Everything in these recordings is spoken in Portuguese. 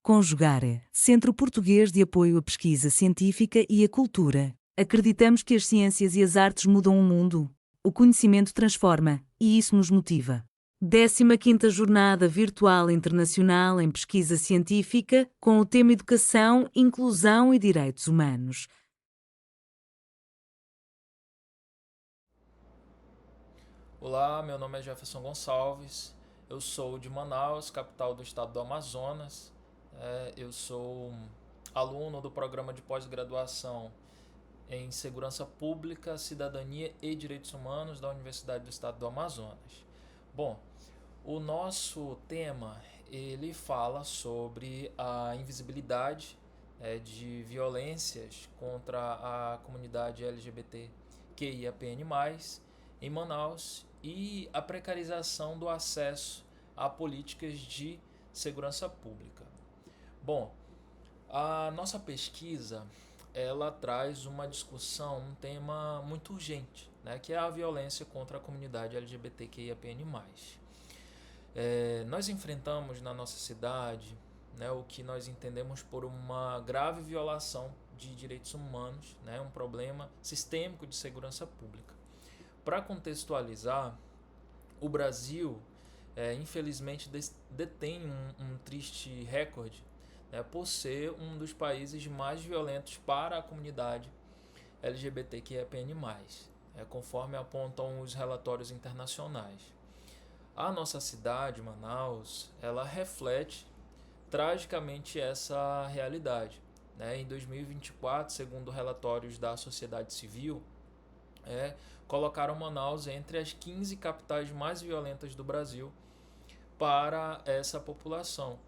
Conjugare, Centro Português de Apoio à Pesquisa Científica e à Cultura. Acreditamos que as ciências e as artes mudam o mundo. O conhecimento transforma, e isso nos motiva. 15ª Jornada Virtual Internacional em Pesquisa Científica, com o tema Educação, Inclusão e Direitos Humanos. Olá, meu nome é Jefferson Gonçalves, eu sou de Manaus, capital do estado do Amazonas. Eu sou aluno do programa de pós-graduação em Segurança Pública, Cidadania e Direitos Humanos da Universidade do Estado do Amazonas. Bom, o nosso tema ele fala sobre a invisibilidade de violências contra a comunidade LGBTQIAPN+, em Manaus e a precarização do acesso a políticas de segurança pública. Bom, a nossa pesquisa ela traz uma discussão, um tema muito urgente, né, que é a violência contra a comunidade LGBTQIAPN+. Nós enfrentamos na nossa cidade, né, o que nós entendemos por uma grave violação de direitos humanos, né, um problema sistêmico de segurança pública. Para contextualizar, o Brasil, infelizmente, detém um triste recorde, né, por ser um dos países mais violentos para a comunidade LGBTQIAPN+, conforme apontam os relatórios internacionais. A nossa cidade, Manaus, ela reflete tragicamente essa realidade. Em 2024, segundo relatórios da sociedade civil, colocaram Manaus entre as 15 capitais mais violentas do Brasil para essa população,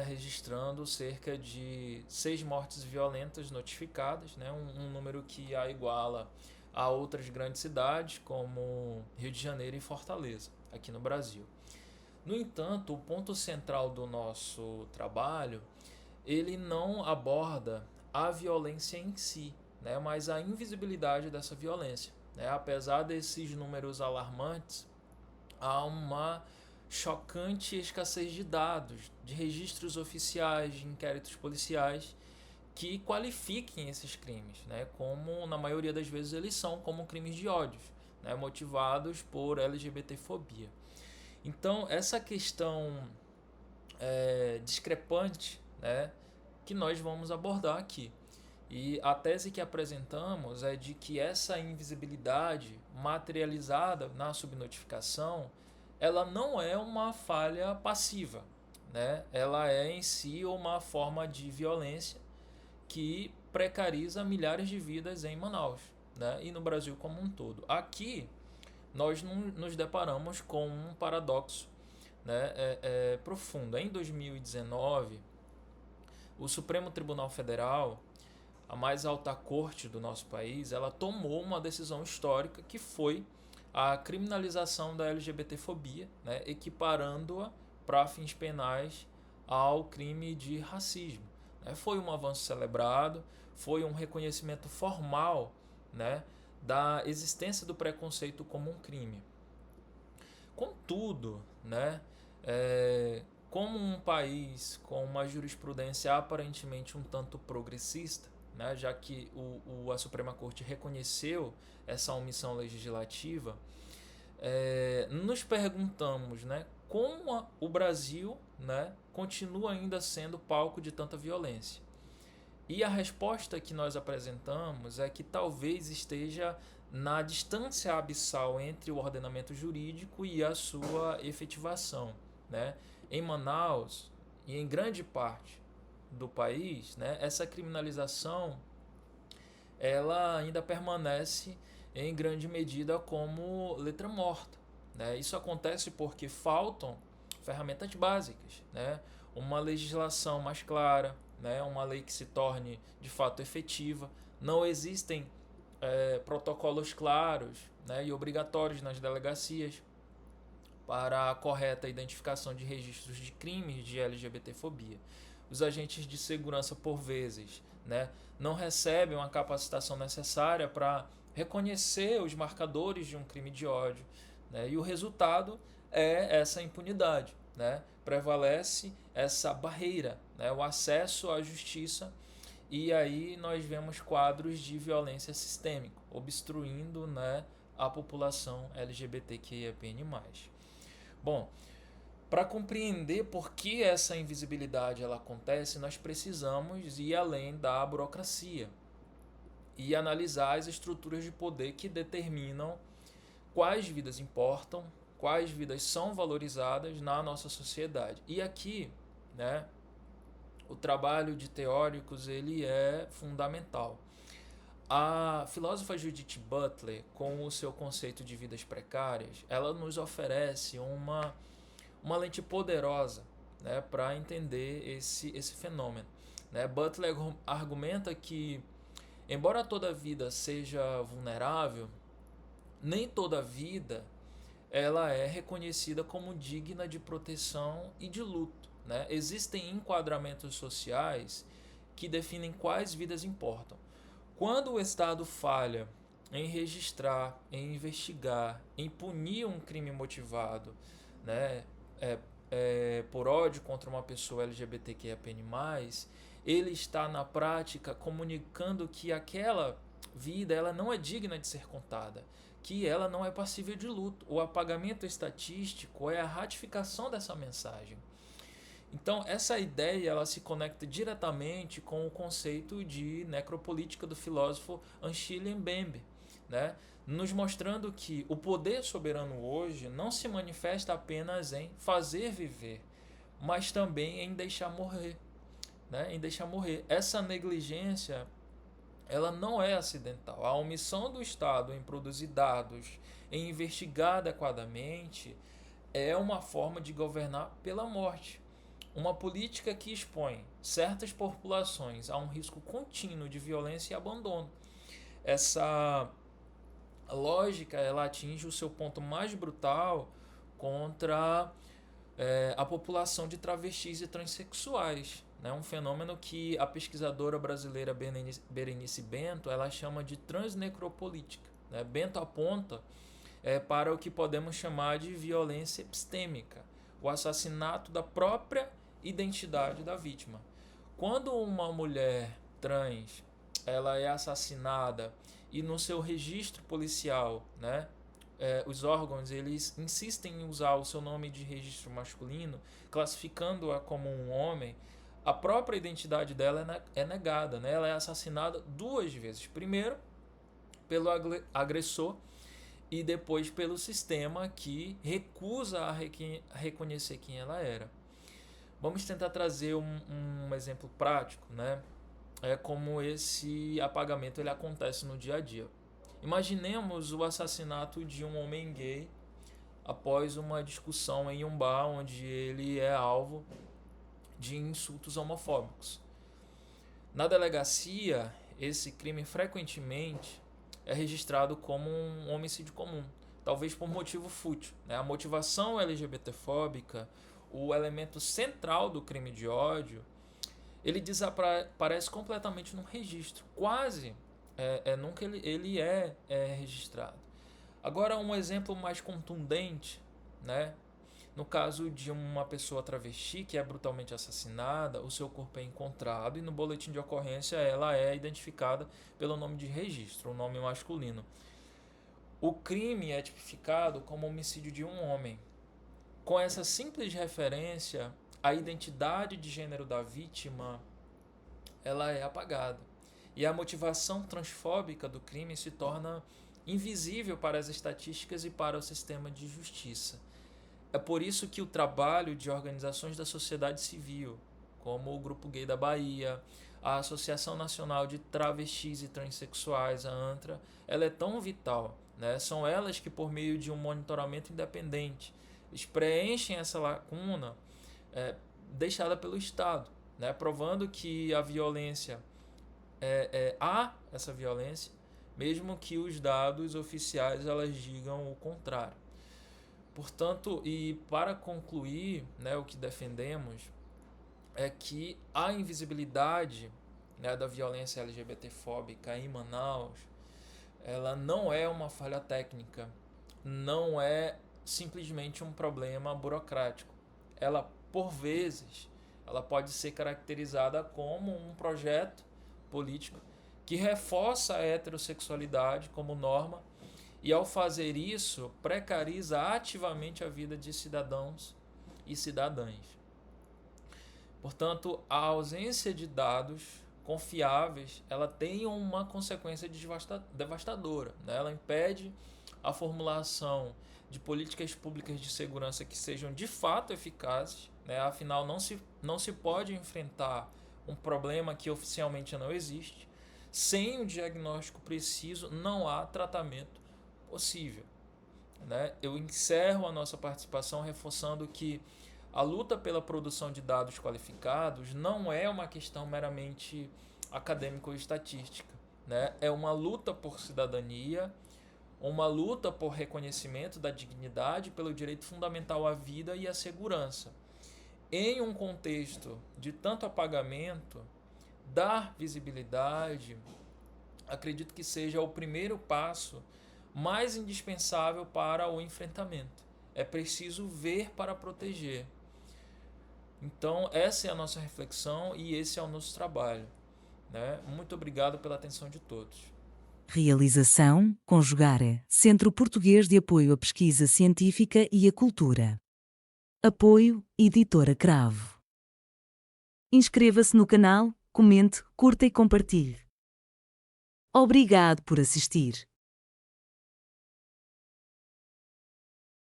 registrando cerca de 6 mortes violentas notificadas, um número que a iguala a outras grandes cidades como Rio de Janeiro e Fortaleza, aqui no Brasil. No entanto, o ponto central do nosso trabalho, ele não aborda a violência em si, mas a invisibilidade dessa violência. Apesar desses números alarmantes, há uma chocante escassez de dados, de registros oficiais, de inquéritos policiais que qualifiquem esses crimes, como na maioria das vezes eles são como crimes de ódio, motivados por LGBTfobia. Então, essa questão discrepante, que nós vamos abordar aqui. E a tese que apresentamos é de que essa invisibilidade materializada na subnotificação, ela não é uma falha passiva, ela é em si uma forma de violência que precariza milhares de vidas em Manaus, e no Brasil como um todo. Aqui nós nos deparamos com um paradoxo, profundo. Em 2019, o Supremo Tribunal Federal, a mais alta corte do nosso país, ela tomou uma decisão histórica que foi a criminalização da LGBTfobia, equiparando-a para fins penais ao crime de racismo. Foi um avanço celebrado, foi um reconhecimento formal, da existência do preconceito como um crime. Contudo, como um país com uma jurisprudência aparentemente um tanto progressista, já que a Suprema Corte reconheceu essa omissão legislativa, nos perguntamos, como o Brasil, continua ainda sendo palco de tanta violência. E a resposta que nós apresentamos é que talvez esteja na distância abissal entre o ordenamento jurídico e a sua efetivação. Em Manaus e em grande parte do país, essa criminalização ela ainda permanece em grande medida como letra morta. Isso acontece porque faltam ferramentas básicas, uma legislação mais clara, uma lei que se torne de fato efetiva. Não existem protocolos claros, e obrigatórios nas delegacias para a correta identificação de registros de crimes de LGBTfobia. Os agentes de segurança, por vezes, não recebem a capacitação necessária para reconhecer os marcadores de um crime de ódio, e o resultado é essa impunidade, né, prevalece essa barreira, né, o acesso à justiça, e aí nós vemos quadros de violência sistêmica, obstruindo, né, a população LGBTQIAPN+. Bom, para compreender por que essa invisibilidade ela acontece, nós precisamos ir além da burocracia e analisar as estruturas de poder que determinam quais vidas importam, quais vidas são valorizadas na nossa sociedade. E aqui, né, o trabalho de teóricos ele é fundamental. A filósofa Judith Butler, com o seu conceito de vidas precárias, ela nos oferece uma lente poderosa, né, para entender esse fenômeno. Né? Butler argumenta que, embora toda vida seja vulnerável, nem toda vida ela é reconhecida como digna de proteção e de luto. Né? Existem enquadramentos sociais que definem quais vidas importam. Quando o Estado falha em registrar, em investigar, em punir um crime motivado, né, por ódio contra uma pessoa LGBTQIAPN+, ele está na prática comunicando que aquela vida ela não é digna de ser contada, que ela não é passível de luto. O apagamento estatístico é a ratificação dessa mensagem. Então, essa ideia ela se conecta diretamente com o conceito de necropolítica do filósofo Achille Mbembe, né? Nos mostrando que o poder soberano hoje não se manifesta apenas em fazer viver, mas também em deixar morrer. Né? Em deixar morrer. Essa negligência ela não é acidental. A omissão do Estado em produzir dados, em investigar adequadamente, é uma forma de governar pela morte. Uma política que expõe certas populações a um risco contínuo de violência e abandono. Essa lógica ela atinge o seu ponto mais brutal contra a população de travestis e transexuais. Né? Um fenômeno que a pesquisadora brasileira Berenice Bento ela chama de transnecropolítica. Né? Bento aponta para o que podemos chamar de violência epistêmica, o assassinato da própria identidade da vítima. Quando uma mulher trans ela é assassinada e no seu registro policial, né, os órgãos eles insistem em usar o seu nome de registro masculino, classificando-a como um homem, a própria identidade dela é negada. Né? Ela é assassinada 2 vezes. Primeiro, pelo agressor e depois pelo sistema que recusa a reconhecer quem ela era. Vamos tentar trazer um exemplo prático, né? Como esse apagamento ele acontece no dia a dia. Imaginemos o assassinato de um homem gay após uma discussão em um bar onde ele é alvo de insultos homofóbicos. Na delegacia, esse crime frequentemente é registrado como um homicídio comum, talvez por motivo fútil. Né? A motivação LGBTfóbica, o elemento central do crime de ódio, ele desaparece completamente no registro. Quase nunca ele é registrado. Agora, um exemplo mais contundente, né? No caso de uma pessoa travesti que é brutalmente assassinada, o seu corpo é encontrado e no boletim de ocorrência ela é identificada pelo nome de registro, o nome masculino. O crime é tipificado como homicídio de um homem. Com essa simples referência, a identidade de gênero da vítima ela é apagada. E a motivação transfóbica do crime se torna invisível para as estatísticas e para o sistema de justiça. É por isso que o trabalho de organizações da sociedade civil, como o Grupo Gay da Bahia, a Associação Nacional de Travestis e Transsexuais, a ANTRA, ela é tão vital. Né? São elas que, por meio de um monitoramento independente, eles preenchem essa lacuna deixada pelo Estado, né? Provando que a violência há essa violência, mesmo que os dados oficiais elas digam o contrário. Portanto, e para concluir, né, o que defendemos é que a invisibilidade, né, da violência LGBTfóbica em Manaus, ela não é uma falha técnica, não é simplesmente um problema burocrático. ela, por vezes, ela pode ser caracterizada como um projeto político que reforça a heterossexualidade como norma e, ao fazer isso, precariza ativamente a vida de cidadãos e cidadãs. Portanto, a ausência de dados confiáveis, ela tem uma consequência devastadora, né? Ela impede a formulação de políticas públicas de segurança que sejam de fato eficazes, né? Afinal, não se pode enfrentar um problema que oficialmente não existe. Sem um diagnóstico preciso, não há tratamento possível, né? Eu encerro a nossa participação reforçando que a luta pela produção de dados qualificados não é uma questão meramente acadêmica ou estatística, né? É uma luta por cidadania, uma luta por reconhecimento da dignidade, pelo direito fundamental à vida e à segurança. Em um contexto de tanto apagamento, dar visibilidade, acredito que seja o primeiro passo mais indispensável para o enfrentamento. É preciso ver para proteger. Então, essa é a nossa reflexão e esse é o nosso trabalho, né? Muito obrigado pela atenção de todos. Realização: Conjugare, Centro Português de Apoio à Pesquisa Científica e à Cultura. Apoio: Editora Cravo. Inscreva-se no canal, comente, curta e compartilhe. Obrigado por assistir.